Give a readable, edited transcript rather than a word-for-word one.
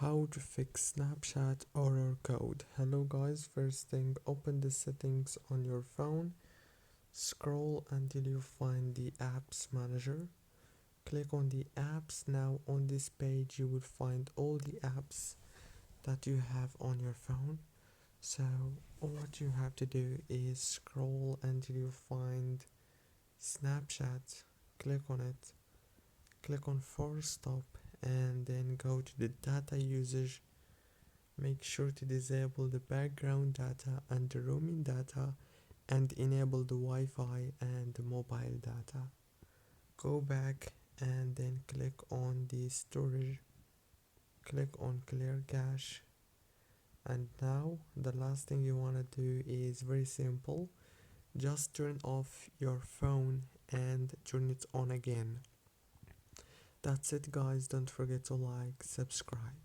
How to fix Snapchat error code. Hello guys, first thing, open the settings on your phone, scroll until you find the apps manager, click on the apps. Now on this page you will find all the apps that you have on your phone. So what you have to do is scroll until you find Snapchat, click on it, click on force stop, and then go to the data usage. Make sure to disable the background data and the roaming data and enable the Wi-Fi and the mobile data. Go back and then click on the storage, click on clear cache, and now the last thing you want to do is very simple. Just turn off your phone and turn it on again. That's it guys, don't forget to like, subscribe.